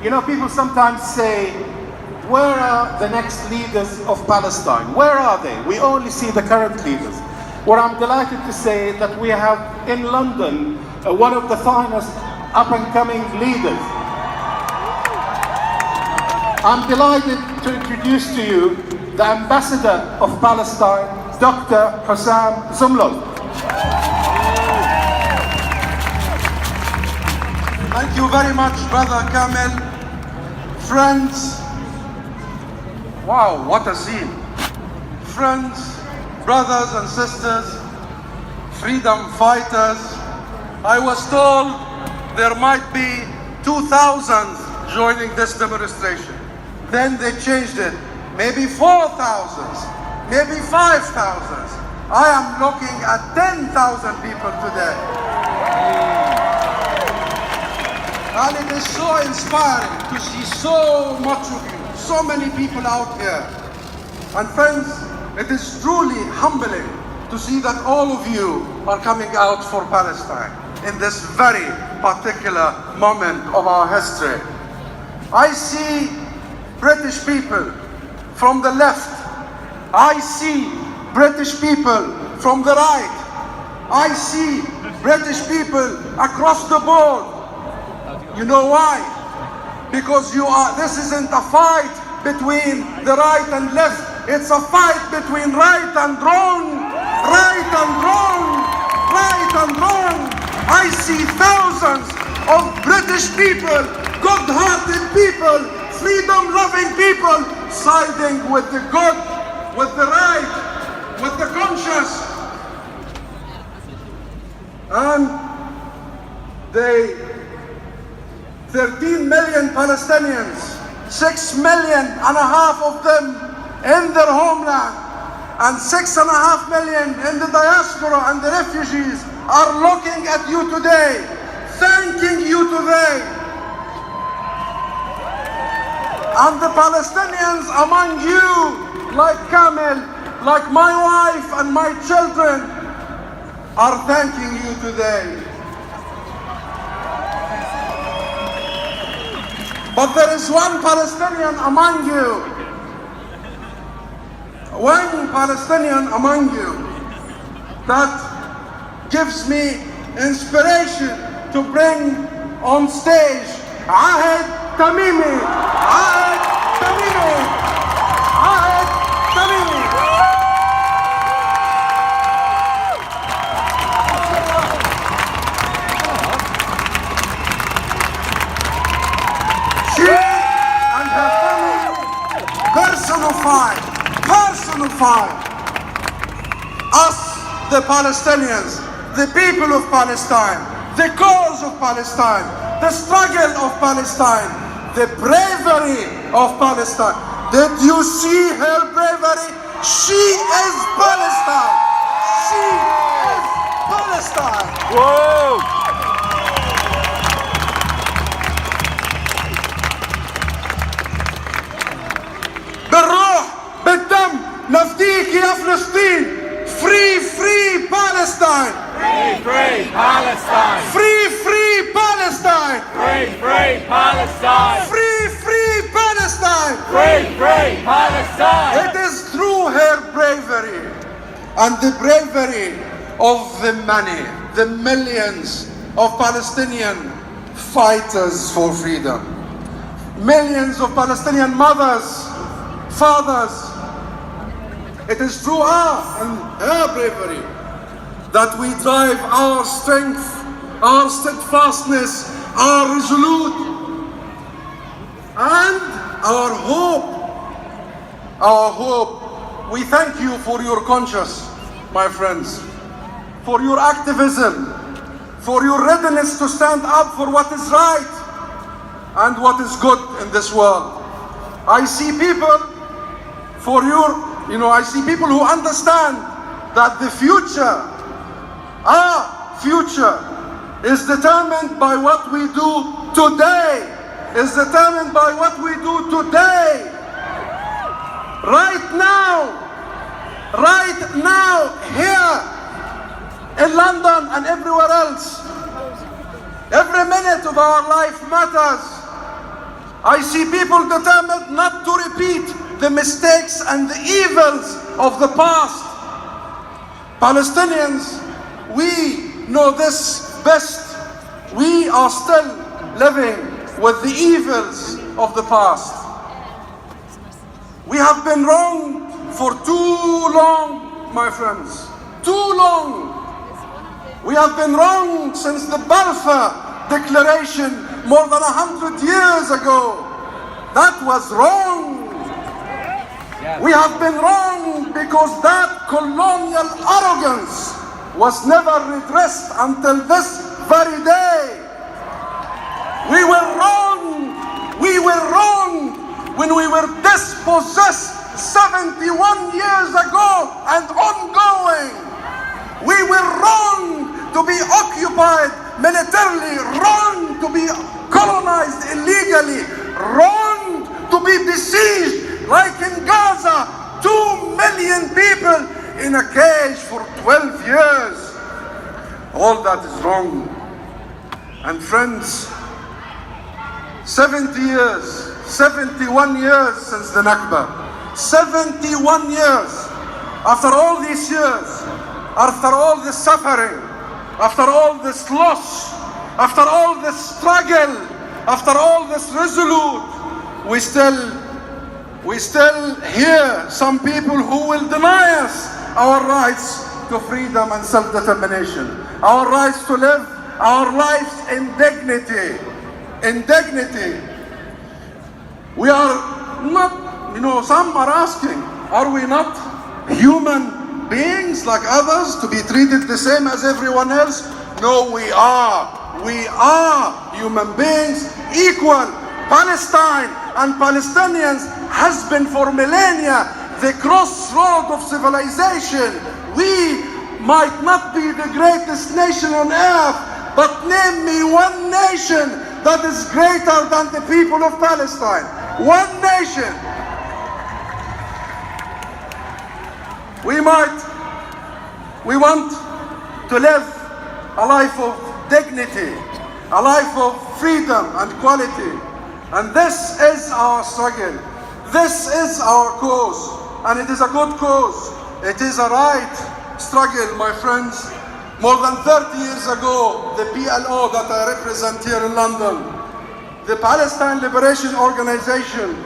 You know, people sometimes say, where are the next leaders of Palestine? Where are they? We only see the current leaders. Well, I'm delighted to say that we have in London one of the finest up-and-coming leaders. I'm delighted to introduce to you the Ambassador of Palestine, Dr. Husam Zomlot. Thank you very much, Brother Kamel. Friends, wow, what a scene. Friends, brothers and sisters, freedom fighters. I was told there might be 2,000 joining this demonstration. Then they changed it. Maybe 4,000, maybe 5,000. I am looking at 10,000 people today. And it is so inspiring to see so much of you, so many people out here. And friends, it is truly humbling to see that all of you are coming out for Palestine in this very particular moment of our history. I see British people from the left. I see British people from the right. I see British people across the board. You know why? Because this isn't a fight between the right and left. It's a fight between right and wrong. Right and wrong. Right and wrong. I see thousands of British people, good-hearted people, freedom-loving people, siding with the good, with the right, with the conscious. And they 13 million Palestinians, 6.5 million of them in their homeland, and 6.5 million in the diaspora and the refugees are looking at you today, thanking you today. And the Palestinians among you, like Kamel, like my wife and my children, are thanking you today. But there is one Palestinian among you, one Palestinian among you that gives me inspiration to bring on stage Ahed Tamimi. Ahed Tamimi. Ahed Tamimi. She and her family personify us, the Palestinians, the people of Palestine, the cause of Palestine, the struggle of Palestine, the bravery of Palestine. Did you see her bravery? She is Palestine. She is Palestine. Whoa! بالروح بالدم نفديك يا فلسطين. Free, free Palestine. Free, free Palestine. Free, free Palestine. Free, free Palestine. Free, free Palestine. Free, free Palestine. It is through her bravery and the bravery of the many, the millions of Palestinian fighters for freedom. Millions of Palestinian mothers, fathers. It is through her and her bravery that we drive our strength, our steadfastness, our resolute, and our hope. Our hope. We thank you for your conscience, my friends, for your activism, for your readiness to stand up for what is right and what is good in this world. I see people I see people who understand that the future, our future, is determined by what we do today, is determined by what we do today. Right now, here in London and everywhere else. Every minute of our life matters. I see people determined not to repeat the mistakes and the evils of the past. Palestinians, we know this best. We are still living with the evils of the past. We have been wrong for too long, my friends. Too long. We have been wrong since the Balfour Declaration more than 100 years ago. That was wrong. We have been wrong because that colonial arrogance was never redressed until this very day. We were wrong. We were wrong when we were dispossessed 71 years ago and ongoing. We were wrong to be occupied militarily, wrong to be colonized illegally, wrong to be besieged like in Gaza, 2 million people in a cage for 12 years. All that is wrong. And friends, 70 years, 71 years since the Nakba, 71 years. After all these years, after all this suffering, after all this loss, after all this struggle, after all this resolute, we still hear some people who will deny us our rights to freedom and self-determination, our rights to live our lives in dignity. In dignity. We are not, some are asking, are we not human beings like others to be treated the same as everyone else? No, we are. We are human beings, equal. Palestine and Palestinians has been for millennia the crossroad of civilization. We might not be the greatest nation on earth, but name me one nation that is greater than the people of Palestine. One nation. We want to live a life of dignity, a life of freedom and quality. And this is our struggle. This is our cause. And it is a good cause. It is a right struggle, my friends. More than 30 years ago, the PLO that I represent here in London, the Palestine Liberation Organization,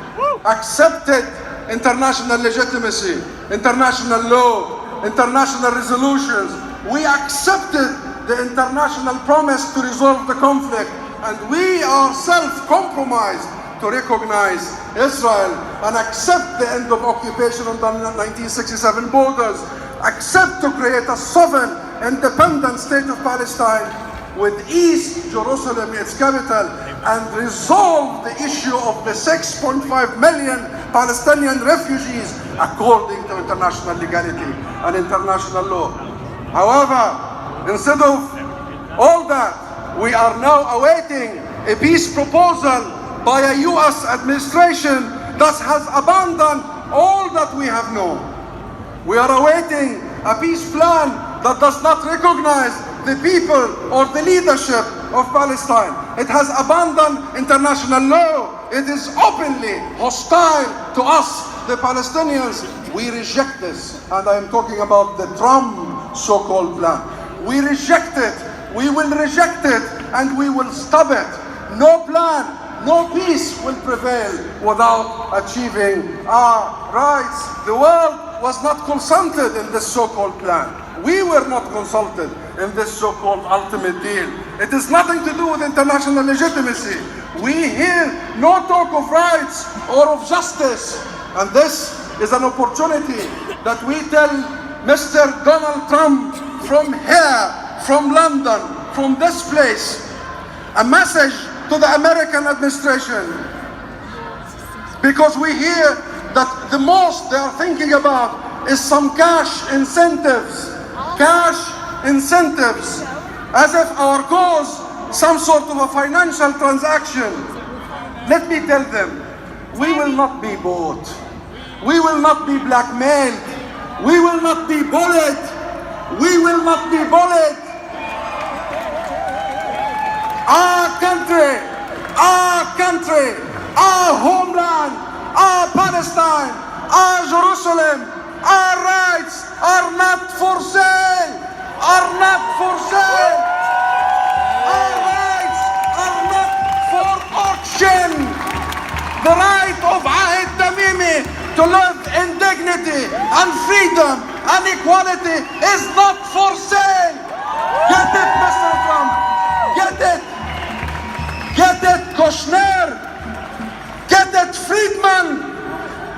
accepted international legitimacy, international law, international resolutions. We accepted the international promise to resolve the conflict, and we ourselves compromised to recognize Israel and accept the end of occupation on the 1967 borders, accept to create a sovereign, independent state of Palestine with East Jerusalem, its capital, and resolve the issue of the 6.5 million Palestinian refugees according to international legality and international law. However, instead of all that, we are now awaiting a peace proposal by a US administration that has abandoned all that we have known. We are awaiting a peace plan that does not recognize the people or the leadership of Palestine. It has abandoned international law. It is openly hostile to us, the Palestinians. We reject this. And I am talking about the Trump so-called plan. We reject it. We will reject it and we will stop it. No plan, no peace will prevail without achieving our rights. The world was not consulted in this so-called plan. We were not consulted in this so-called ultimate deal. It has nothing to do with international legitimacy. We hear no talk of rights or of justice. And this is an opportunity that we tell Mr. Donald Trump from here, from London, from this place, a message to the American administration. Because we hear that the most they are thinking about is some cash incentives. Cash incentives, as if our cause some sort of a financial transaction. Let me tell them, we will not be bought. We will not be blackmailed. We will not be bullied. We will not be bullied. Our country, our country, our land, our Palestine, our Jerusalem, our rights are not for sale, are not for sale. Our rights are not for auction. The right of Ahmed Tamimi to live in dignity and freedom and equality is not for sale. Get it, Mr. Trump. Get it. Get it, Kushner. Get it, Friedman.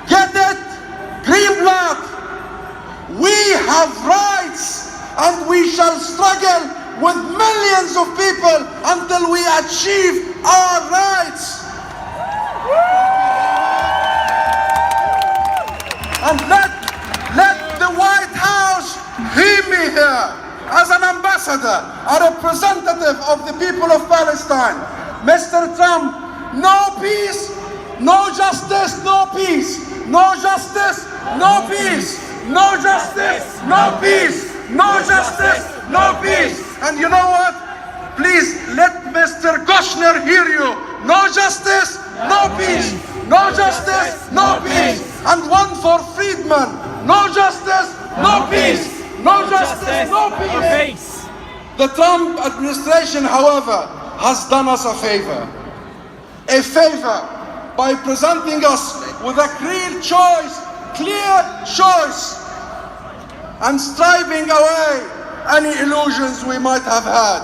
Get it, Greenblatt. We have rights and we shall struggle with millions of people until we achieve our rights. And let the White House hear me here as an ambassador, a representative of the people of Palestine. Mr. Trump, no peace, no justice, no peace. No justice, no peace. No justice, no peace. No justice, no peace. And you know what? Please let Mr. Kushner hear you. No justice, no peace. No justice, no peace. And one for Friedman. No justice, no peace. No justice, no peace. The Trump administration, however, has done us a favor by presenting us with a clear choice, and striving away any illusions we might have had.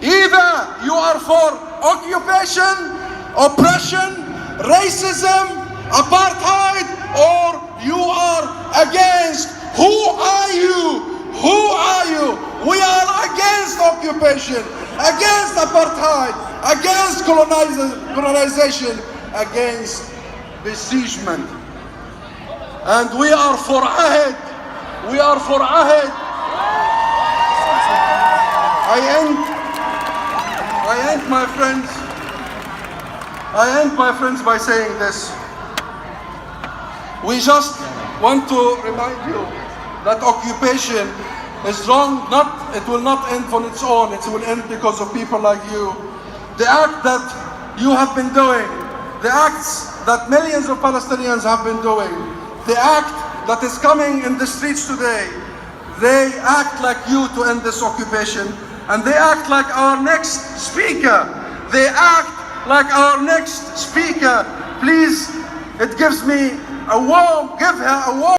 Either you are for occupation, oppression, racism, apartheid, or you are against. Who are you? Who are you? We are against occupation, against apartheid, against colonization, against besiegement. And we are for Ahmed. We are for Ahmed. I end, my friends. I end, my friends, by saying this. We just want to remind you that occupation is wrong. It will not end on its own. It will end because of people like you. The act that you have been doing, the acts that millions of Palestinians have been doing, the act that is coming in the streets today, they act like you to end this occupation, and they act like our next speaker. They act like our next speaker. Please, it gives me give her a warm